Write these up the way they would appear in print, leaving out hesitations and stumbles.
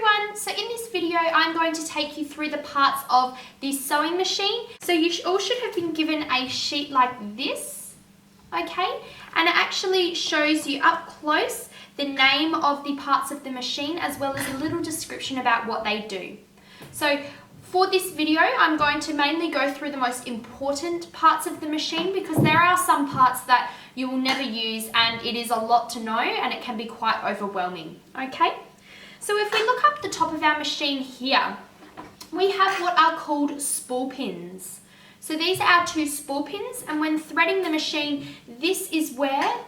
everyone, so in this video I'm going to take you through the parts of this sewing machine. So you all should have been given a sheet like this, okay, and it actually shows you up close the name of the parts of the machine as well as a little description about what they do. So for this video I'm going to mainly go through the most important parts of the machine because there are some parts that you will never use and it is a lot to know and it can be quite overwhelming, okay? So if we look up the top of our machine here, we have what are called spool pins. So these are our two spool pins, and when threading the machine, this is where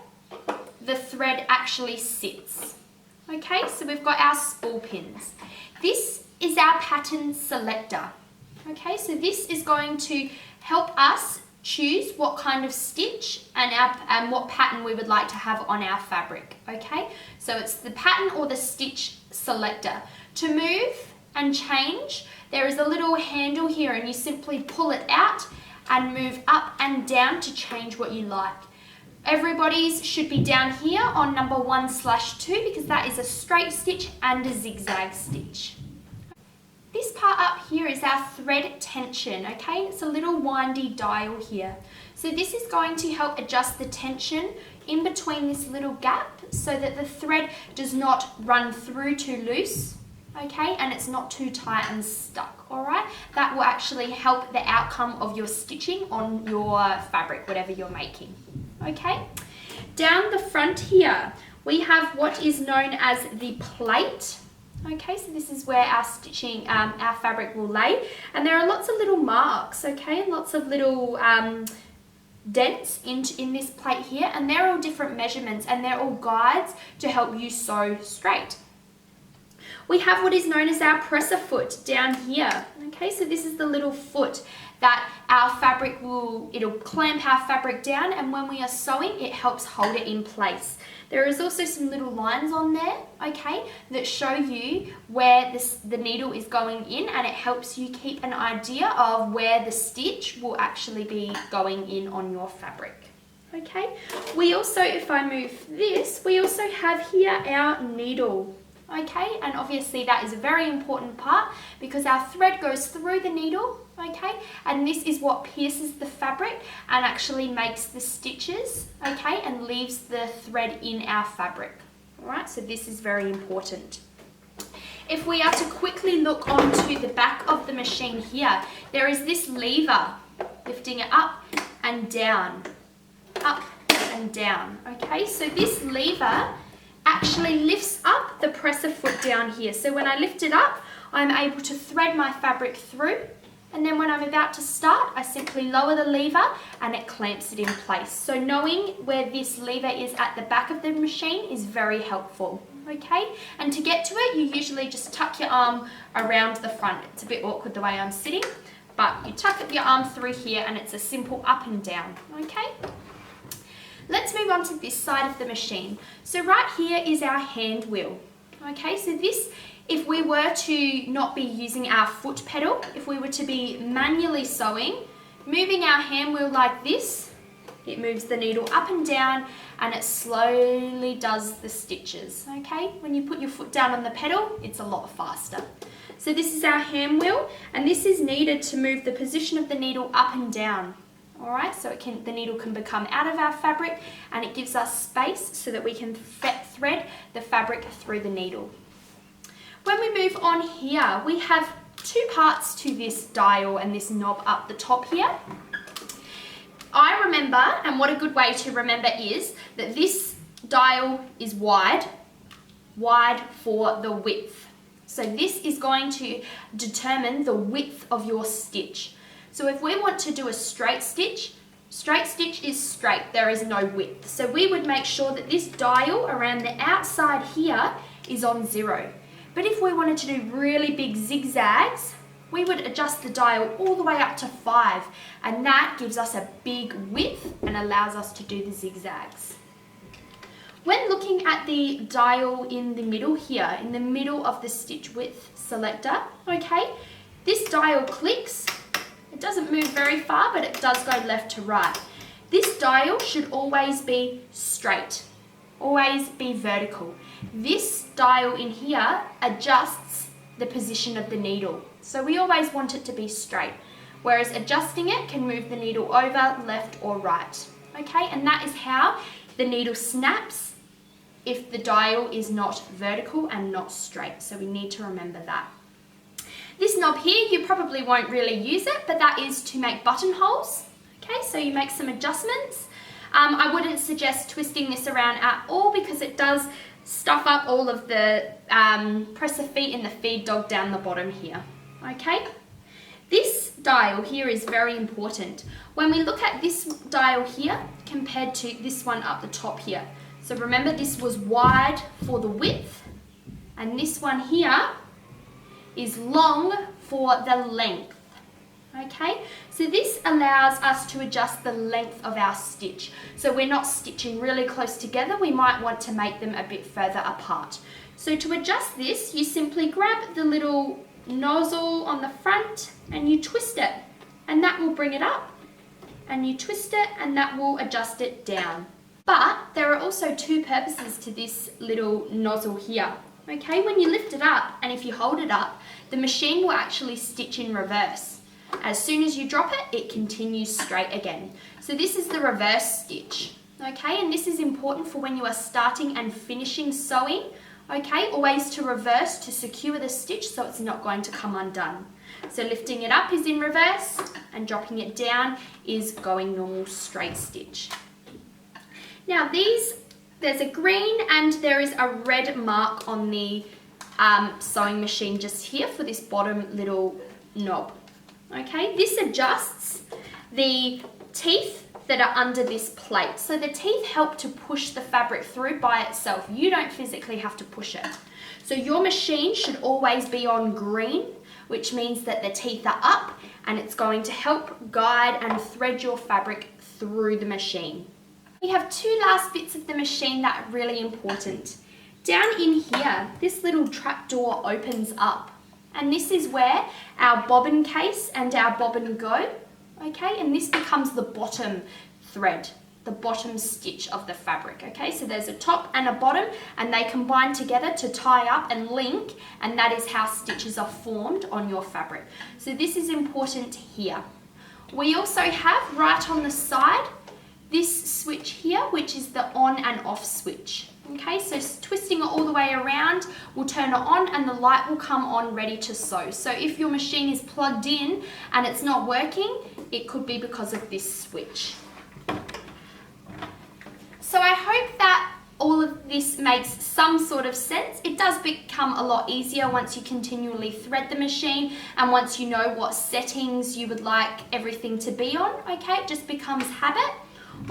the thread actually sits. Okay, so we've got our spool pins. This is our pattern selector. Okay, so this is going to help us choose what kind of stitch and what pattern we would like to have on our fabric. Okay, so it's the pattern or the stitch selector. To move and change, there is a little handle here and you simply pull it out and move up and down to change what you like. Everybody's should be down here on number 1/2 because that is a straight stitch and a zigzag stitch. This part up here is our thread tension, okay? It's a little windy dial here. So this is going to help adjust the tension in between this little gap so that the thread does not run through too loose, okay? And it's not too tight and stuck, all right? That will actually help the outcome of your stitching on your fabric, whatever you're making, okay? Down the front here, we have what is known as the plate. Okay, so this is where our stitching, our fabric will lay, and there are lots of little marks, okay, lots of little dents in this plate here, and they're all different measurements and they're all guides to help you sew straight. We have what is known as our presser foot down here, okay, so this is the little foot that our fabric it'll clamp our fabric down, and when we are sewing it helps hold it in place. There is also some little lines on there, okay, that show you where the needle is going in, and it helps you keep an idea of where the stitch will actually be going in on your fabric. Okay, we also, if I move this, we also have here our needle. Okay, and obviously that is a very important part because our thread goes through the needle, okay, and this is what pierces the fabric and actually makes the stitches, okay, and leaves the thread in our fabric. All right, so this is very important. If we are to quickly look onto the back of the machine here, there is this lever lifting it up and down, okay, so this lever actually lifts up the presser foot down here. So when I lift it up, I'm able to thread my fabric through, and then when I'm about to start, I simply lower the lever and it clamps it in place. So knowing where this lever is at the back of the machine is very helpful, okay? And to get to it, you usually just tuck your arm around the front. It's a bit awkward the way I'm sitting, but you tuck your arm through here and it's a simple up and down, okay? Let's move on to this side of the machine. So right here is our hand wheel. Okay, so this, if we were to not be using our foot pedal, if we were to be manually sewing, moving our hand wheel like this, it moves the needle up and down and it slowly does the stitches. Okay, when you put your foot down on the pedal, it's a lot faster. So this is our hand wheel, and this is needed to move the position of the needle up and down. Alright, so the needle can become out of our fabric and it gives us space so that we can thread the fabric through the needle. When we move on here, we have two parts to this dial and this knob up the top here. I remember, and what a good way to remember is, that this dial is wide for the width. So this is going to determine the width of your stitch. So if we want to do a straight stitch is straight, there is no width. So we would make sure that this dial around the outside here is on 0. But if we wanted to do really big zigzags, we would adjust the dial all the way up to 5, and that gives us a big width and allows us to do the zigzags. When looking at the dial in the middle here, in the middle of the stitch width selector, okay, this dial clicks. It doesn't move very far, but it does go left to right. This dial should always be straight, always be vertical. This dial in here adjusts the position of the needle. So we always want it to be straight, whereas adjusting it can move the needle over, left or right. Okay, and that is how the needle snaps if the dial is not vertical and not straight. So we need to remember that. This knob here, you probably won't really use it, but that is to make buttonholes. Okay, so you make some adjustments. I wouldn't suggest twisting this around at all because it does stuff up all of the presser feet and the feed dog down the bottom here. Okay, this dial here is very important. When we look at this dial here compared to this one up the top here, so remember this was wide for the width and this one here is long for the length. Okay, so this allows us to adjust the length of our stitch. So we're not stitching really close together, we might want to make them a bit further apart. So to adjust this, you simply grab the little nozzle on the front and you twist it, and that will bring it up, and you twist it and that will adjust it down. But there are also two purposes to this little nozzle here. Okay, when you lift it up and if you hold it up, the machine will actually stitch in reverse. As soon as you drop it, it continues straight again. So this is the reverse stitch, okay? And this is important for when you are starting and finishing sewing, okay? Always to reverse to secure the stitch so it's not going to come undone. So lifting it up is in reverse and dropping it down is going normal straight stitch. Now there's a green and there is a red mark on the sewing machine just here for this bottom little knob. Okay, this adjusts the teeth that are under this plate. So the teeth help to push the fabric through by itself. You don't physically have to push it. So your machine should always be on green, which means that the teeth are up and it's going to help guide and thread your fabric through the machine. We have two last bits of the machine that are really important. Down in here, this little trap door opens up. And this is where our bobbin case and our bobbin go, okay? And this becomes the bottom thread, the bottom stitch of the fabric, okay? So there's a top and a bottom and they combine together to tie up and link, and that is how stitches are formed on your fabric. So this is important here. We also have right on the side this switch here, which is the on and off switch. Okay, so twisting it all the way around will turn it on and the light will come on ready to sew. So if your machine is plugged in and it's not working, it could be because of this switch. So I hope that all of this makes some sort of sense. It does become a lot easier once you continually thread the machine and once you know what settings you would like everything to be on, okay? It just becomes habit.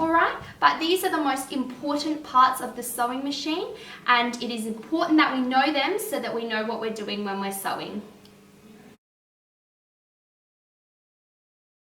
Alright, but these are the most important parts of the sewing machine and it is important that we know them so that we know what we're doing when we're sewing.